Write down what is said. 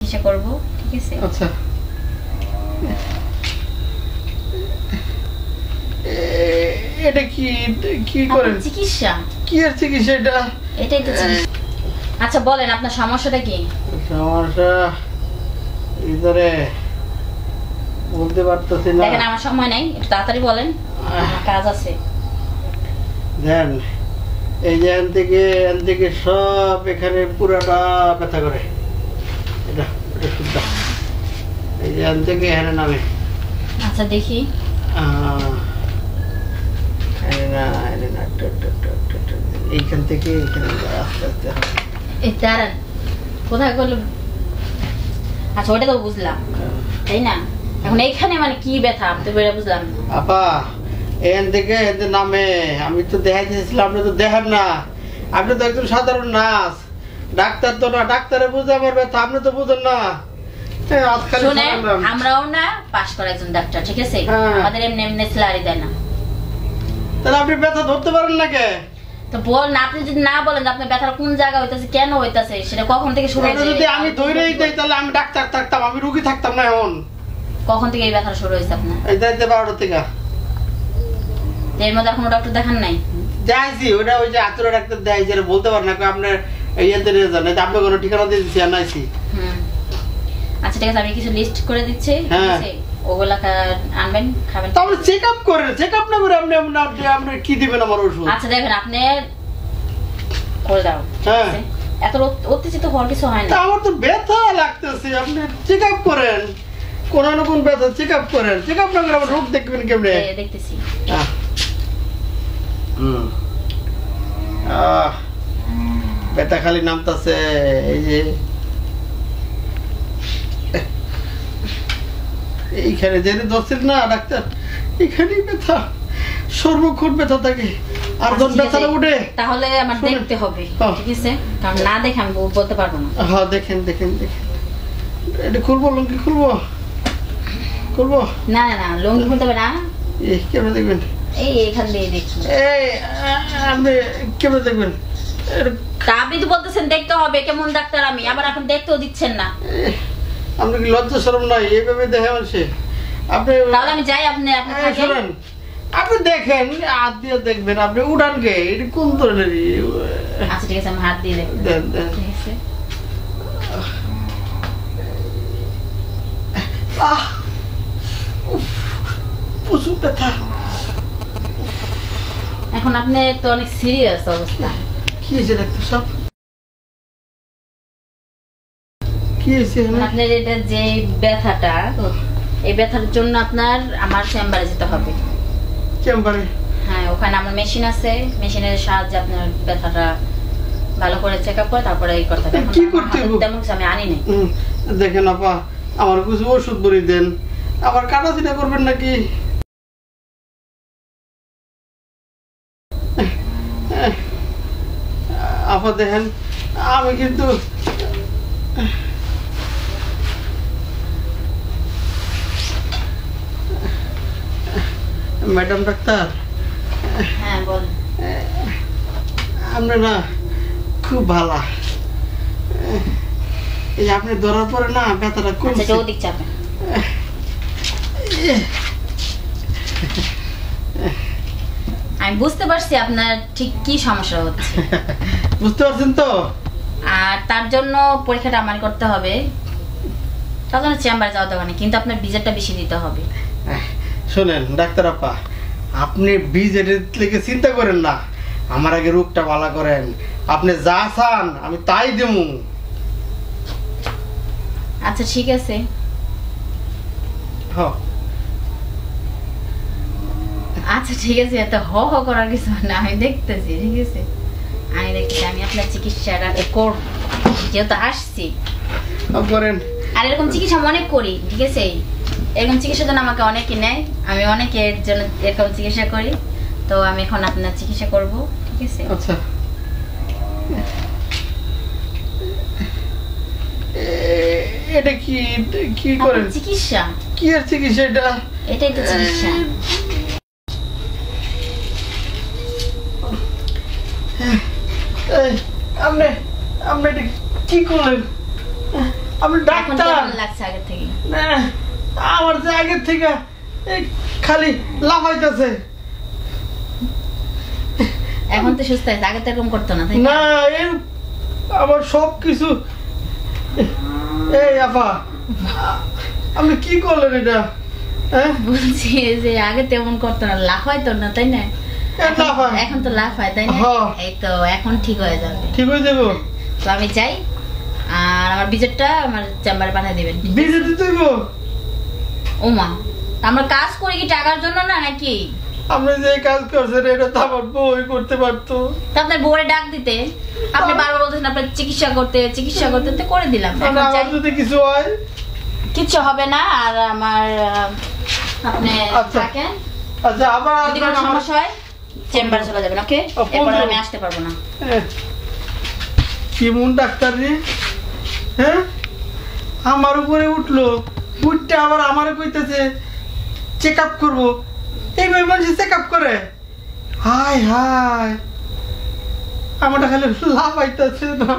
চিকিৎসা করব, ঠিক আছে? আচ্ছা, এটা কি কি করেন? চিকিৎসা? কি আর চিকিৎসা এটা? এটাই তো চিকিৎসা। আচ্ছা বলেন আপনার সমস্যাটা কি? সমস্যা ভিতরে বলতে পারতেছি না। দেখেন আমার সময় নাই, একটু তাড়াতাড়ি বলেন, আমার কাজ আছে। দেন এই যে এন থেকে সব এখানে পুরাটা ব্যথা করে। এটা এটা শুদ্ধ। এই যে এন থেকে এখানে নামে। আচ্ছা দেখি। এইখান থেকে এইখানে আস্তে আস্তে এই দাঁড়ান, কোথায় গেল? আচ্ছা ওটা তো বুঝলাম, তাই না? এখন এইখানে মানে কি ব্যথা আপনি বলে বুঝলাম। আপা এখান থেকে নামে। আমি তো দেখাইতেছিলাম, আপনি তো দেখেন না। আপনি তো একজন সাধারণ নার্স, ডাক্তার তো না। ডাক্তারে বুঝে আমার ব্যথা, আপনি তো বুঝেন না। শুনেন, আমরাও না পাশ করা একজন ডাক্তার, ঠিক আছে? আমাদের এমনি এমনি স্যালারি দেয় না। তাহলে আপনি ব্যথা ধরতে পারেন না কে? তো বল না, আপনি যদি না বলেন যে আপনার ব্যথাটা কোন জায়গা হইতাছে, কেন হইতাছে, সেটা কখন থেকে শুরু হয়েছে? যদি আমি ধরেই দেই তাহলে আমি ডাক্তার থাকতাম, আমি রোগী থাকতাম না। এখন কখন থেকে এই ব্যথাটা শুরু হয়েছে আপনার? এই 12টা থেকে। এর মধ্যে কোনো ডক্টর দেখান নাই? যাইছি, ওটা ওই যে আতুরা ডাক্তার দেয়, যে বলতে পারেন না আপনার ইয়েতে নিয়ে যান, আপনি কোনো ঠিকানা দিয়ে দিচ্ছি আর নাইছি। আচ্ছা ঠিক আছে, আমি কিছু লিস্ট করে দিচ্ছি, ঠিক আছে? ওগুলা আনবেন, খাবেন। তাহলে চেক আপ করেন, চেক আপ না করে আপনি আপনি কি দিবেন আমার ওষুধ? আচ্ছা দেখেন আপনি করে দাও, হ্যাঁ। এত উত্তেজিত হওয়ার কিছু হয় না। আমার তো ব্যথা লাগতেছে, আপনি চেক আপ করেন। কোন না কোন ব্যথা চেক আপ করেন। চেক আপ না করে আমার রোগ দেখবেন কেমনে? দেখতেছি। ব্যথা খালি নামতাছে। এই যে এইখানে যেতে ধরছিল না ডাক্তার, এখানেই ব্যথা, সর্বক্ষণ ব্যথা থাকে। আর যখন ব্যথাটা উঠে তাহলে আমার দেখতে হবে, ঠিক আছে? কারণ না দেখে আমি বলতে পারবো না। হ্যাঁ দেখেন দেখেন দেখেন। এটা খুলবো, লুঙ্গি খুলবো? খুলবো না না না, লুঙ্গি খুলতে হবে না। এই কেমনে দেখবেন? এই এখান দিয়ে দেখি। এই আপনি কেমনে দেখবেন? আপনি তো বলতেছেন দেখতে হবে, কেমন ডাক্তার আমি, আবার এখন দেখতেও দিচ্ছেন না। আপনি কি লজ্জা শরম নাই এইভাবে দেখে মানুষে? আপনি তাহলে আমি যাই, আপনি শুনেন, আপনি দেখেন, হাত দিয়ে দেখবেন। আপনি উড়ান গে, এটা কোন ধরনের? আচ্ছা ঠিক আছে, আমি হাত দিয়ে দেখব। দেন দেন। ঠিক আছে। প্রচুর ব্যথা। এখন আপনি তো অনেক সিরিয়াস অবস্থা। কি হয়েছে ডাক্তার সাহেব? কি হয়েছে? আপনার এটা যে ব্যথাটা, এই ব্যথার জন্য আপনার আমার চেম্বারে যেতে হবে। চেম্বারে? হ্যাঁ, ওখানে আমার মেশিন আছে, মেশিনের সাহায্যে আপনার ব্যথাটা ভালো করে চেক আপ করে তারপরে এই করতে হবে। কি করতে হবে? তেমন কিছু আমি আনি নাই। দেখেন আপা, আমার কিছু ওষুধ বড়ি দেন। আবার কাটা চিটা করবেন নাকি? আপা দেখেন, আমি কিন্তু ম্যাডাম ডাক্তার। হ্যাঁ বল। আপনি না খুব ভালো। এই আপনি ধরার পরে না ব্যথাটা কমছে। আচ্ছা ওদিক চাপেন। আমি বুঝতে পারছি আপনার ঠিক কি সমস্যা হচ্ছে। বুঝতে পারছেন তো? আর তার জন্য পরীক্ষাটা আমার করতে হবে, তার জন্য চেম্বারে যাওয়া দরকার নেই, কিন্তু আপনার বিজেটটা বেশি দিতে হবে। শোনেন ডাক্তার আপা, আপনি বিজেটের থেকে চিন্তা করেন না, আমার আগে রোগটা ভালো করেন। আপনি যা চান আমি তাই দেবো। আচ্ছা ঠিক আছে। আচ্ছা ঠিক আছে, এত হ হ করার কিছু না, আমি দেখতেছি, ঠিক আছে? আমি দেখতেছি, আমি আপনার চিকিৎসাটা করব, যেহেতু আসছি করেন। আর এরকম চিকিৎসা অনেক করি, ঠিক আছে? এরকম চিকিৎসার জন্য আমাকে অনেকে নেয়, আমি অনেকের জন্য এরকম চিকিৎসা করি। তো আমি এখন আপনার চিকিৎসা করব, ঠিক আছে? আচ্ছা এটা কি কি করেন? চিকিৎসা? কি আর চিকিৎসা এটা? এটাই তো চিকিৎসা। আপনি আপনি এটা কি করলেন? আমি এখন ডাক্তার কেমন লাগছে আগে থেকে? না, আমার যে আগের থেকে এই খালি লাফাইতেছে। এখন তো সুস্থ আছে, আগে তো এরকম করতো না, তাই না? না এর আমার সব কিছু। এই আপা, আপনি কি করলেন এটা? হ্যাঁ বলছি যে আগে তেমন করতো না, লাফাইতো না, তাই না? এখন তো লাফায়, তাই না? এই তো এখন ঠিক হয়ে যাবে। ঠিক হয়ে যাবো তো আমি চাই, আর আমার বিজেটটা আমার চেম্বারে পাঠিয়ে দিবেন। বিজে দিতে হইব? ওমা, আমরা কাজ করি কি টাকার জন্য না নাকি? আপনি যে কাজ করছেন এটা তো আমার বই করতে পারতো। তা আপনার বউরে ডাক দিতে, আপনি বারবার বলতেছেন আপনার চিকিৎসা করতে তো করে দিলাম। এখন আমার চাই, যদি কিছু হয়? কিচ্ছু হবে না। আর আমার আপনি আচ্ছা। থাকেন, আচ্ছা আবার যদি কোনো সমস্যা হয় চেম্বারে চলে যাবেন, ওকে? এরপর আমি আসতে পারবো না। কি মন ডাক্তার রে, হ্যাঁ আমার উপরে উঠলো, উঠতে আবার আমারে কইতেছে চেক আপ করবো। এইভাবে মানুষ চেক আপ করে? হায় হায়, আমারটা খালি লাভ আইতেছে না।